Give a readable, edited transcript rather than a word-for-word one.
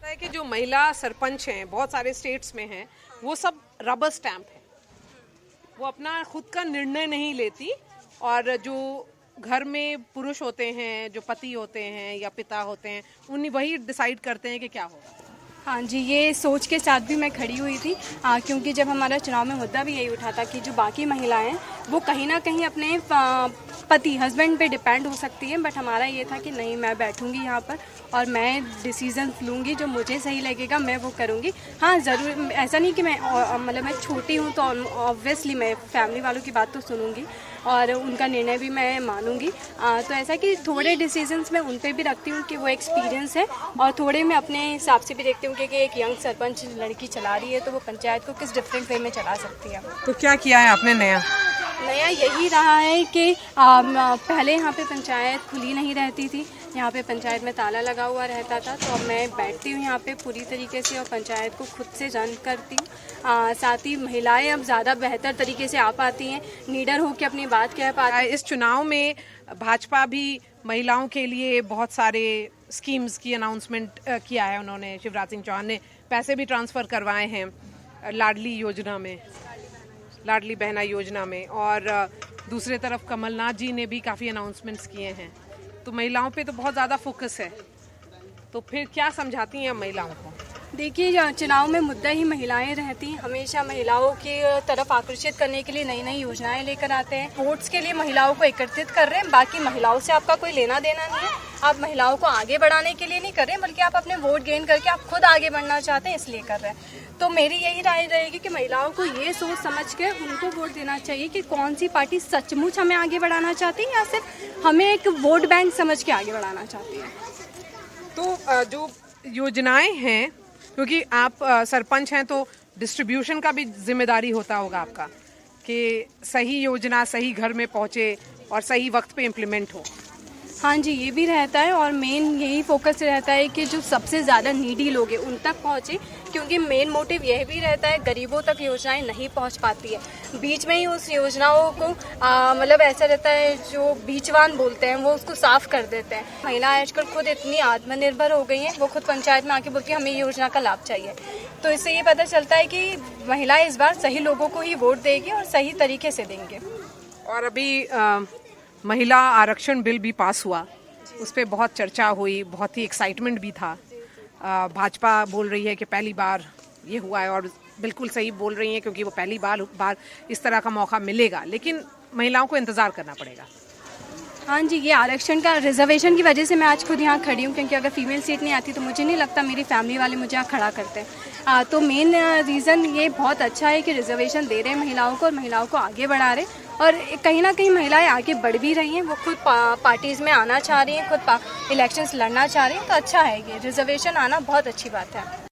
है कि जो महिला सरपंच हैं बहुत सारे स्टेट्स में हैं, वो सब रबर स्टैंप है, वो अपना खुद का निर्णय नहीं लेती, और जो घर में पुरुष होते हैं, जो पति होते हैं या पिता होते हैं, उन्हीं वही डिसाइड करते हैं कि क्या होगा। हाँ जी, ये सोच के साथ भी मैं खड़ी हुई थी, क्योंकि जब हमारा चुनाव में मुद्दा भी यही उठा था कि जो बाकी महिलाएं वो कहीं ना कहीं अपने पति हस्बैंड पे डिपेंड हो सकती है, बट हमारा ये था कि नहीं, मैं बैठूंगी यहाँ पर और मैं डिसीजन लूँगी, जो मुझे सही लगेगा मैं वो करूँगी। हाँ ज़रूर, ऐसा नहीं कि मैं मतलब मैं छोटी हूँ तो ऑब्वियसली मैं फैमिली वालों की बात तो सुनूंगी और उनका निर्णय भी मैं मानूंगी। तो ऐसा कि थोड़े डिसीजंस मैं उन पे भी रखती हूँ कि वो एक्सपीरियंस है, और थोड़े मैं अपने हिसाब से भी देखती हूँ कि एक यंग सरपंच लड़की चला रही है तो वो पंचायत को किस डिफरेंट वे में चला सकती है। तो क्या किया है आपने नया यही रहा है कि पहले यहाँ पे पंचायत खुली नहीं रहती थी, यहाँ पे पंचायत में ताला लगा हुआ रहता था, तो अब मैं बैठती हूँ यहाँ पे पूरी तरीके से और पंचायत को खुद से रन करती हूँ। साथ ही महिलाएं अब ज़्यादा बेहतर तरीके से आ पाती हैं, लीडर होकर अपनी बात कह पाती हैं। इस चुनाव में भाजपा भी महिलाओं के लिए बहुत सारे स्कीम्स की अनाउंसमेंट किया है उन्होंने। शिवराज सिंह चौहान ने पैसे भी ट्रांसफ़र करवाए हैं लाडली योजना में, लाडली बहना योजना में, और दूसरे तरफ कमलनाथ जी ने भी काफ़ी अनाउंसमेंट्स किए हैं। तो महिलाओं पे तो बहुत ज़्यादा फोकस है, तो फिर क्या समझाती हैं महिलाओं को? देखिए, चुनाव में मुद्दा ही महिलाएं रहती हैं, हमेशा महिलाओं की तरफ आकर्षित करने के लिए नई नई योजनाएं लेकर आते हैं। वोट्स के लिए महिलाओं को एकत्रित कर रहे हैं, बाकी महिलाओं से आपका कोई लेना देना नहीं है। आप महिलाओं को आगे बढ़ाने के लिए नहीं कर रहे हैं, बल्कि आप अपने वोट गेन करके आप खुद आगे बढ़ना चाहते हैं, इसलिए कर रहे हैं। तो मेरी यही राय रहेगी कि महिलाओं को ये सोच समझ के उनको वोट देना चाहिए कि कौन सी पार्टी सचमुच हमें आगे बढ़ाना चाहती है या सिर्फ हमें एक वोट बैंक समझ के आगे बढ़ाना चाहती है। तो जो योजनाएं हैं, क्योंकि आप सरपंच हैं तो डिस्ट्रीब्यूशन का भी जिम्मेदारी होता होगा आपका, कि सही योजना सही घर में पहुंचे और सही वक्त पे इम्प्लीमेंट हो। हाँ जी, ये भी रहता है, और मेन यही फोकस रहता है कि जो सबसे ज़्यादा नीडी लोग हैं उन तक पहुँचे, क्योंकि मेन मोटिव यह भी रहता है गरीबों तक योजनाएं नहीं पहुँच पाती है, बीच में ही उस योजनाओं को मतलब ऐसा रहता है, जो बीचवान बोलते हैं वो उसको साफ कर देते हैं। महिलाएं आजकल खुद इतनी आत्मनिर्भर हो गई हैं, वो खुद पंचायत में आके बोलती है हमें योजना का लाभ चाहिए। तो इससे ये पता चलता है कि महिलाएं इस बार सही लोगों को ही वोट देगी और सही तरीके से देंगे। और अभी महिला आरक्षण बिल भी पास हुआ, उस पर बहुत चर्चा हुई, बहुत ही एक्साइटमेंट भी था। भाजपा बोल रही है कि पहली बार ये हुआ है, और बिल्कुल सही बोल रही है, क्योंकि वो पहली बार इस तरह का मौका मिलेगा, लेकिन महिलाओं को इंतज़ार करना पड़ेगा। हाँ जी, ये आरक्षण का रिजर्वेशन की वजह से मैं आज खुद यहाँ खड़ी हूँ, क्योंकि अगर फीमेल सीट नहीं आती तो मुझे नहीं लगता मेरी फैमिली वाले मुझे यहाँ खड़ा करते हैं। तो मेन रीज़न ये बहुत अच्छा है कि रिजर्वेशन दे रहे हैं महिलाओं को और महिलाओं को आगे बढ़ा रहे हैं, और कहीं ना कहीं महिलाएं आगे बढ़ भी रही हैं, वो खुद पार्टीज़ में आना चाह रही हैं, खुद इलेक्शंस लड़ना चाह रही हैं। तो अच्छा है, ये रिजर्वेशन आना बहुत अच्छी बात है।